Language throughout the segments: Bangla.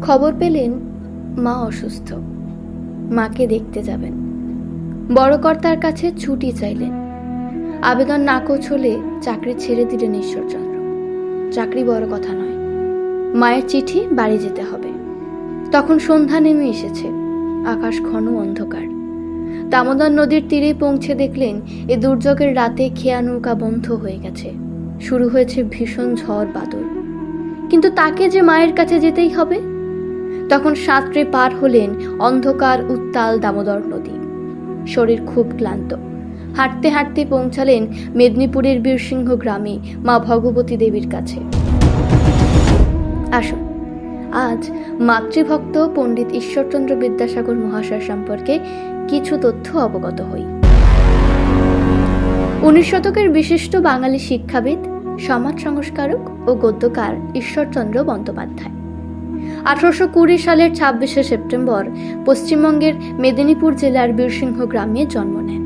খবর পেলেন মা অসুস্থ, মাকে দেখতে যাবেন। বড় কর্তার কাছে ছুটি চাইলেন। আবেদন নাকচ হলে চাকরি ছেড়ে দিলেন ঈশ্বরচন্দ্র। চাকরি বড় কথা নয়, মায়ের চিঠি বাড়ি যেতে হবে। তখন সন্ধ্যা নেমে এসেছে, আকাশ ঘন অন্ধকার। দামোদর নদীর তীরে পৌঁছে দেখলেন এ দুর্যোগের রাতে খেয়া নৌকা বন্ধ হয়ে গেছে। শুরু হয়েছে ভীষণ ঝড় বাদল। কিন্তু তাকে যে মায়ের কাছে যেতেই হবে। তখন সাঁতরে পার হলেন অন্ধকার উত্তাল দামোদর নদী। শরীর খুব ক্লান্ত। হাঁটতে হাঁটতে পৌঁছালেন মেদিনীপুরের বীরসিংহ গ্রামে মা ভগবতী দেবীর কাছে। আসুন আজ মাতৃভক্ত পণ্ডিত ঈশ্বরচন্দ্র বিদ্যাসাগর মহাশয় সম্পর্কে কিছু তথ্য অবগত হই। 19 শতকের বিশিষ্ট বাঙালি শিক্ষাবিদ, সমাজ সংস্কারক ও গদ্যকার ঈশ্বরচন্দ্র বন্দ্যোপাধ্যায় 1820 সালের 26শে সেপ্টেম্বর পশ্চিমবঙ্গের মেদিনীপুর জেলার বীরসিংহ গ্রামে জন্ম নেন।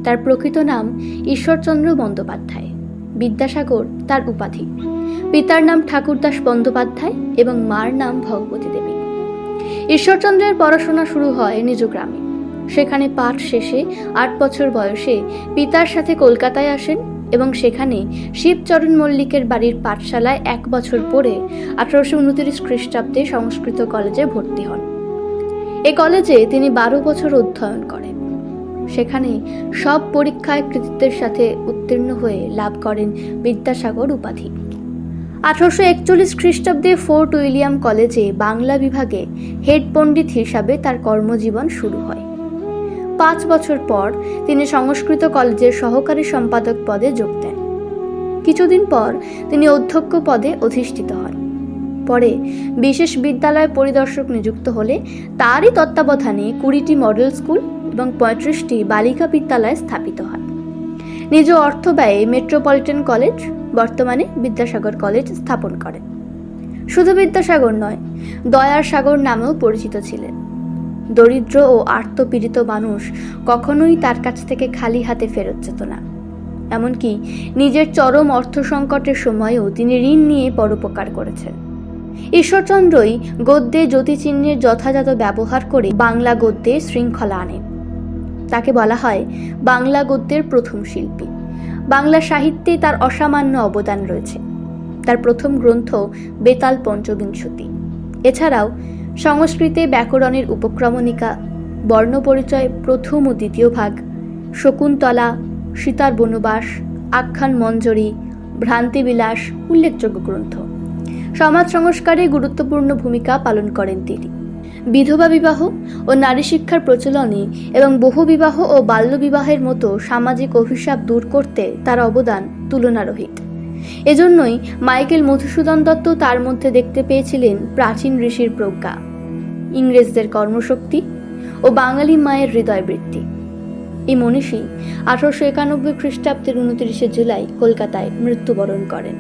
তার প্রকৃত নাম ঈশ্বরচন্দ্র বন্দ্যোপাধ্যায়। বিদ্যাসাগর তার উপাধি। পিতার নাম ঠাকুরদাস বন্দ্যোপাধ্যায় এবং মার নাম ভগবতী দেবী। ঈশ্বরচন্দ্রের পড়াশোনা শুরু হয় নিজ গ্রামে। সেখানে পাঠ শেষে 8 বছর বয়সে পিতার সাথে কলকাতায় আসেন এবং সেখানে শিবচরণ মল্লিকের বাড়ির পাঠশালায় 1 বছর পরে 1829 খ্রিস্টাব্দে সংস্কৃত কলেজে ভর্তি হন। এই কলেজে তিনি 12 বছর অধ্যয়ন করেন। সেখানে সব পরীক্ষায় কৃতিত্বের সাথে উত্তীর্ণ হয়ে লাভ করেন বিদ্যাসাগর উপাধি। 1841 খ্রিস্টাব্দে ফোর্ট উইলিয়াম কলেজে বাংলা বিভাগে হেড পণ্ডিত হিসাবে তার কর্মজীবন শুরু হয়। 5 বছর পর তিনি সংস্কৃত কলেজের সহকারী সম্পাদক পদে যোগ দেন। কিছুদিন পর তিনি অধ্যক্ষ পদে অধিষ্ঠিত হন। পরে বিশেষ বিদ্যালয় পরিদর্শক নিযুক্ত হলে তারই তত্ত্বাবধানে 20টি মডেল স্কুল এবং 35টি বালিকা বিদ্যালয় স্থাপিত হয়। নিজ অর্থ ব্যয়ে মেট্রোপলিটন কলেজ, বর্তমানে বিদ্যাসাগর কলেজ স্থাপন করেন। শুধু বিদ্যাসাগর নয়, দয়ার সাগর নামেও পরিচিত ছিলেন। দরিদ্র ও আর্তপীড়িত মানুষ কখনোই তার কাছ থেকে খালি হাতে ফেরত যেত না। এমনকি নিজের চরম অর্থ সংকটের সময়েও তিনি ঋণ নিয়ে পরোপকার করেছেন। ঈশ্বরচন্দ্রই গদ্যে জ্যোতিচিহ্নের যথাযথ ব্যবহার করে বাংলা গদ্যে শৃঙ্খলা আনেন। তাকে বলা হয় বাংলা গদ্যের প্রথম শিল্পী। বাংলা সাহিত্যে তার অসামান্য অবদান রয়েছে। তার প্রথম গ্রন্থ বেতাল পঞ্চবিংশতি। এছাড়াও সংস্কৃতে ব্যাকরণের উপক্রমণিকা, বর্ণপরিচয় প্রথম ও দ্বিতীয় ভাগ, শকুন্তলা, সীতার বনবাস, আখ্যান মঞ্জরি, ভ্রান্তিবিলাস উল্লেখযোগ্য গ্রন্থ। সমাজ সংস্কারে গুরুত্বপূর্ণ ভূমিকা পালন করেন তিনি। বিধবা বিবাহ ও নারী শিক্ষার প্রচলনে এবং বহুবিবাহ ও বাল্যবিবাহের মতো সামাজিক অভিশাপ দূর করতে তার অবদান তুলনারহিত। এজন্যই মাইকেল মধুসূদন দত্ত তার মধ্যে দেখতে পেয়েছিলেন প্রাচীন ঋষির প্রজ্ঞা, ইংরেজদের কর্মশক্তি ও বাঙালি মায়ের হৃদয়বৃত্তি। এই মনীষী 1891 খ্রিস্টাব্দের 29শে জুলাই কলকাতায় মৃত্যুবরণ করেন।